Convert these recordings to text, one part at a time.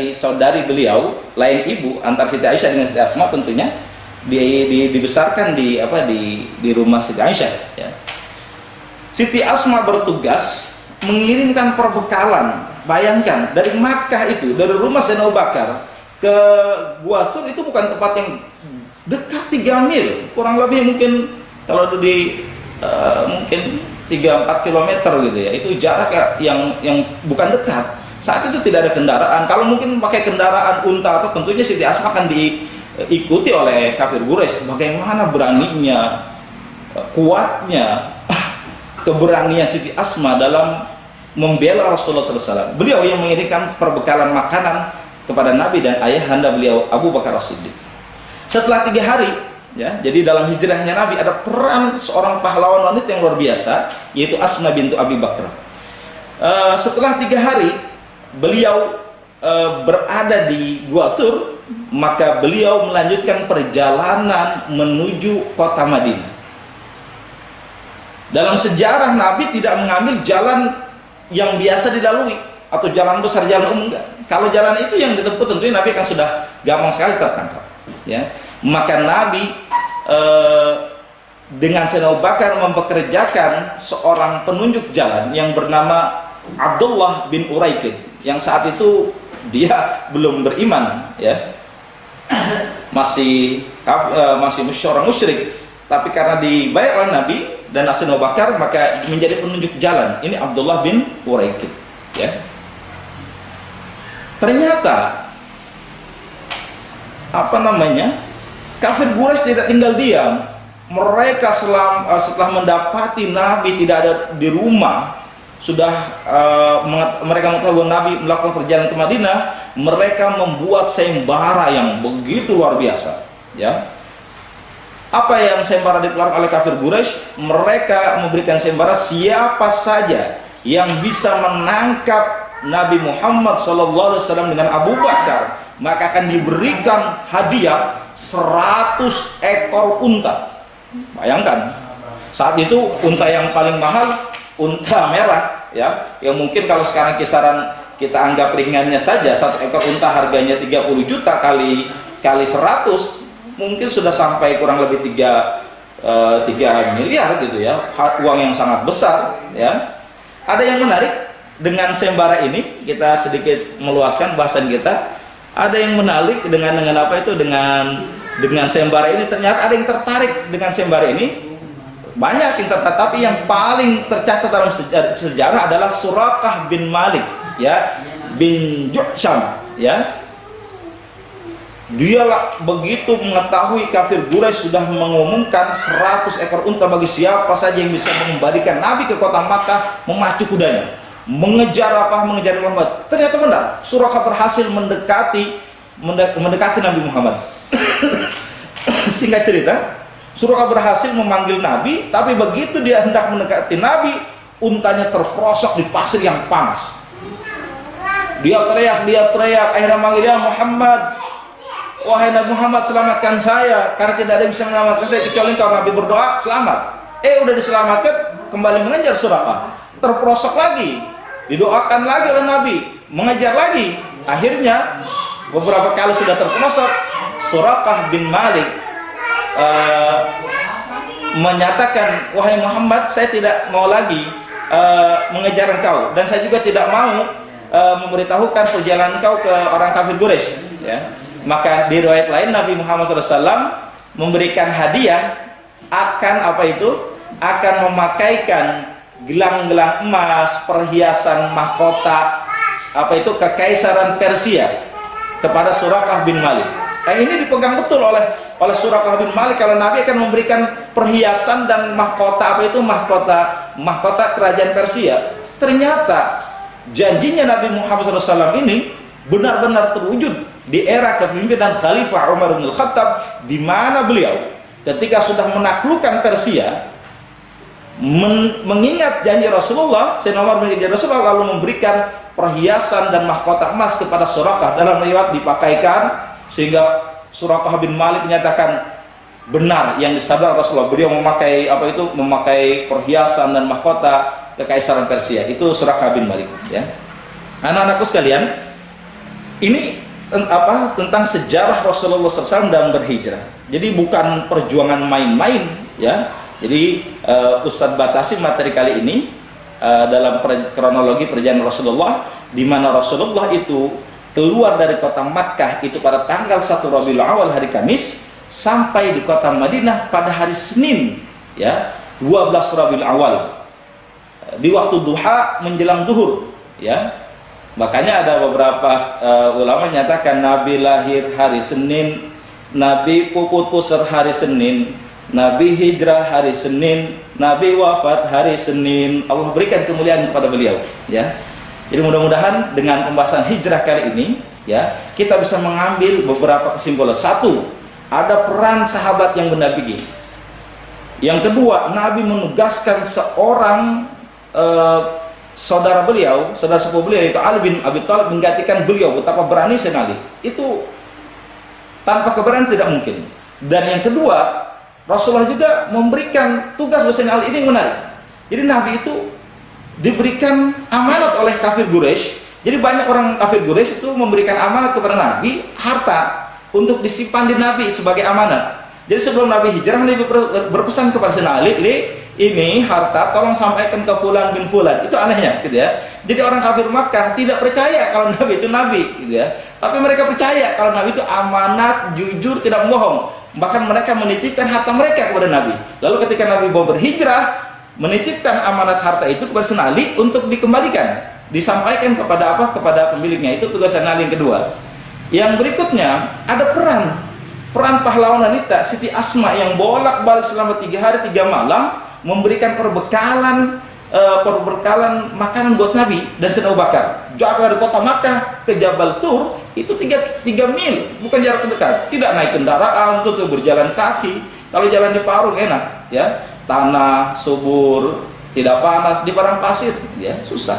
dari saudari beliau, lain ibu, antara Siti Aisyah dengan Siti Asma tentunya dibesarkan di rumah Siti Aisyah. Ya. Siti Asma bertugas mengirimkan perbekalan. Bayangkan dari Makkah itu, dari rumah Sayyidina Abu Bakar ke Gua Thur itu bukan tempat yang dekat, 3 mil, kurang lebih mungkin kalau di mungkin 3-4 kilometer gitu ya. Itu jarak yang bukan dekat. Saat itu tidak ada kendaraan. Kalau mungkin pakai kendaraan unta atau tentunya Siti Asma akan diikuti oleh kafir Quraisy. Bagaimana beraninya, kuatnya keberanian Siti Asma dalam membela Rasulullah SAW. Beliau yang mengirimkan perbekalan makanan kepada Nabi dan ayahanda beliau Abu Bakar As-Siddiq. Setelah 3 hari, ya, jadi dalam hijrahnya Nabi ada peran seorang pahlawan wanita yang luar biasa, yaitu Asma bintu Abi Bakar. Setelah 3 hari beliau berada di Gua Thur, maka beliau melanjutkan perjalanan menuju kota Madinah. Dalam sejarah Nabi tidak mengambil jalan yang biasa dilalui atau jalan besar, jalan umum, enggak. Kalau jalan itu yang ditempuh tentunya Nabi akan sudah gampang sekali tertangkap. Ya, maka Nabi dengan Sayyidina Abu Bakar mempekerjakan seorang penunjuk jalan yang bernama Abdullah bin Uraikid, yang saat itu dia belum beriman, ya, masih orang musyrik, tapi karena dibayar oleh Nabi dan Sayyidina Abu Bakar maka menjadi penunjuk jalan. Ini Abdullah bin Uraikid, ya. Ternyata kafir Quraisy tidak tinggal diam. Mereka setelah mendapati Nabi tidak ada di rumah, mereka mengetahui Nabi melakukan perjalanan ke Madinah, mereka membuat sayembara yang begitu luar biasa, ya. Apa yang sayembara dikeluarkan oleh kafir Quraisy? Mereka memberikan sayembara, siapa saja yang bisa menangkap Nabi Muhammad SAW dengan Abu Bakar, maka akan diberikan hadiah 100 ekor unta. Bayangkan, saat itu unta yang paling mahal unta merah, ya, yang mungkin kalau sekarang kisaran kita anggap ringannya saja, 1 ekor unta harganya 30 juta kali 100 mungkin sudah sampai kurang lebih 3 miliar gitu ya, uang yang sangat besar, ya. Ada yang menarik dengan sayembara ini, kita sedikit meluaskan bahasan kita. Ada yang menarik dengan apa itu, dengan sayembara ini. Ternyata ada yang tertarik dengan sayembara ini, banyak yang tertarik, tapi yang paling tercatat dalam sejarah adalah Suraqah bin Malik, ya, bin Ju'sham, ya. Dialah begitu mengetahui kafir Quraisy sudah mengumumkan 100 ekor unta bagi siapa saja yang bisa mengembalikan Nabi ke kota Makkah, memacu kudanya, mengejar Muhammad. Ternyata benar, Suraqah berhasil mendekati Nabi Muhammad. Singkat cerita, Suraqah berhasil memanggil Nabi, tapi begitu dia hendak mendekati Nabi, untanya terperosok di pasir yang panas. Dia teriak, akhirnya manggil, "Ya Muhammad, wahai Nabi Muhammad, selamatkan saya, karena tidak ada yang bisa menyelamatkan saya kecuali engkau." Nabi berdoa, selamat. Udah diselamatkan, kembali mengejar Suraqah. Terperosok lagi, didoakan lagi oleh Nabi, mengejar lagi. Akhirnya beberapa kali sudah terperosok, Suraqah bin Malik menyatakan, "Wahai Muhammad, saya tidak mau lagi mengejar engkau, dan saya juga tidak mau memberitahukan perjalanan engkau ke orang kafir Quraisy." Ya. Maka di riwayat lain Nabi Muhammad SAW memberikan hadiah, akan memakaikan gelang-gelang emas, perhiasan mahkota kekaisaran Persia kepada Suraqah bin Malik. Ini dipegang betul oleh Suraqah bin Malik, kalau Nabi akan memberikan perhiasan dan mahkota mahkota kerajaan Persia. Ternyata janjinya Nabi Muhammad SAW ini benar-benar terwujud di era kepemimpinan Khalifah Umar bin Khattab, di mana beliau ketika sudah menaklukkan Persia, mengingat janji Rasulullah, Sayyidina Umar mengingat janji Rasulullah, lalu memberikan perhiasan dan mahkota emas kepada Suraqah. Dalam riwayat dipakaikan, sehingga Suraqah bin Malik menyatakan benar yang disabda Rasulullah, beliau memakai perhiasan dan mahkota kekaisaran Persia. Itu Suraqah bin Malik, ya. Anak-anakku sekalian, Ini tentang sejarah Rasulullah SAW dalam berhijrah. Jadi bukan perjuangan main-main, ya. Jadi Ustadz batasi materi kali ini dalam kronologi perjalanan Rasulullah, di mana Rasulullah itu keluar dari kota Makkah itu pada tanggal 1 Rabiul Awal hari Kamis, sampai di kota Madinah pada hari Senin, ya, 12 Rabiul Awal, di waktu duha menjelang zuhur, ya. Makanya ada beberapa ulama nyatakan Nabi lahir hari Senin, Nabi puput pusar hari Senin, Nabi hijrah hari Senin, Nabi wafat hari Senin. Allah berikan kemuliaan kepada beliau, ya. Jadi mudah-mudahan dengan pembahasan hijrah kali ini, ya, kita bisa mengambil beberapa kesimpulan. Satu, ada peran sahabat yang bernabi. Yang kedua, Nabi menugaskan seorang saudara beliau, saudara sepupu beliau, yaitu Ali bin Abi Thalib, menggantikan beliau. Betapa berani Sayyidina Ali. Itu tanpa keberanian tidak mungkin. Dan yang kedua, Rasulullah juga memberikan tugas buat Sayyidina Ali. Ini yang menarik. Jadi Nabi itu diberikan amanat oleh kafir Quraisy. Jadi banyak orang kafir Quraisy itu memberikan amanat kepada Nabi, harta untuk disimpan di Nabi sebagai amanat. Jadi sebelum Nabi hijrah, Nabi berpesan kepada Sayyidina Ali, ini harta tolong sampaikan ke Fulan bin Fulan. Itu anehnya, gitu ya. Jadi orang kafir Makkah tidak percaya kalau Nabi itu Nabi, gitu ya. Tapi mereka percaya kalau Nabi itu amanat, jujur, tidak bohong. Bahkan mereka menitipkan harta mereka kepada Nabi. Lalu ketika Nabi mau berhijrah, menitipkan amanat harta itu kepada Sayyidina Ali untuk dikembalikan, disampaikan kepada apa? Kepada pemiliknya. Itu tugas Sayyidina Ali yang kedua. Yang berikutnya ada peran pahlawan wanita Siti Asma yang bolak-balik selama 3 hari 3 malam memberikan perbekalan makanan buat Nabi dan Sayyidina Abu Bakar. Jarak dari kota Makkah ke Jabal Tsur itu 3 mil, bukan jarak dekat. Tidak naik kendaraan, untuk berjalan kaki. Kalau jalan di Parung enak, ya, tanah subur, tidak panas. Di padang pasir, ya, susah.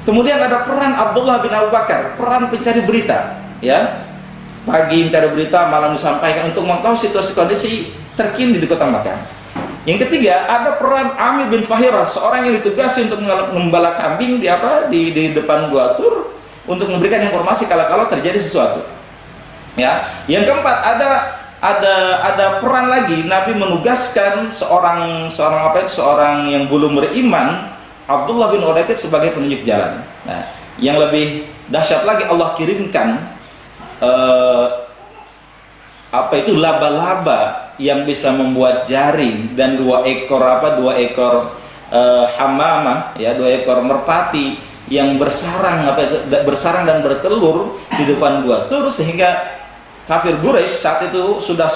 Kemudian ada peran Abdullah bin Abu Bakar, peran pencari berita, ya. Pagi mencari berita, malam disampaikan untuk mengetahui situasi kondisi terkini di kota Makkah. Yang ketiga, ada peran Amir bin Fahirah, seorang yang ditugasi untuk mengembala kambing di depan Gua Tsur untuk memberikan informasi kalau terjadi sesuatu. Ya, yang keempat ada peran lagi, Nabi menugaskan seorang yang belum beriman, Abdullah bin Udaikid, sebagai penunjuk jalan. Nah, yang lebih dahsyat lagi, Allah kirimkan laba-laba yang bisa membuat jaring, dan 2 ekor hamamah, ya, 2 ekor merpati yang bersarang dan bertelur di depan Gua Tsur, sehingga kafir Quraisy saat itu sudah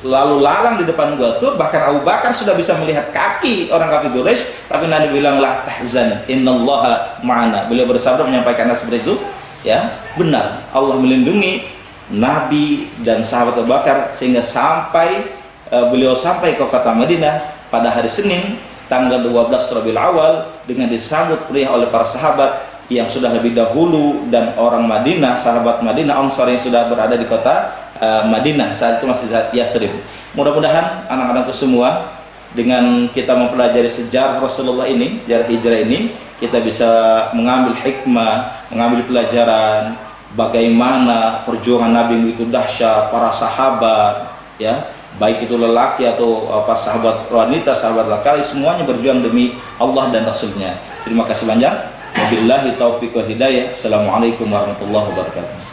lalu lalang di depan Gua Tsur. Bahkan Abu Bakar sudah bisa melihat kaki orang kafir Quraisy, tapi Nabi bilang, la tahzan, innallaha ma'ana. Beliau bersabda menyampaikan seperti itu, ya, benar, Allah melindungi Nabi dan sahabat Abu Bakar, sehingga beliau sampai ke kota Madinah pada hari Senin tanggal 12 Rabiul Awal dengan disambut meriah oleh para sahabat yang sudah lebih dahulu, dan orang Madinah, sahabat Madinah Ansar yang sudah berada di kota Madinah saat itu masih Yathrib. Mudah-mudahan anak-anakku semua, dengan kita mempelajari sejarah Rasulullah ini, sejarah hijrah ini, kita bisa mengambil hikmah, mengambil pelajaran bagaimana perjuangan Nabi itu dahsyat, para sahabat, ya, baik itu lelaki atau sahabat wanita, sahabat laki, semuanya berjuang demi Allah dan Rasulnya. Terima kasih banyak. Wabillahi taufiq wal hidayah. Assalamualaikum warahmatullahi wabarakatuh.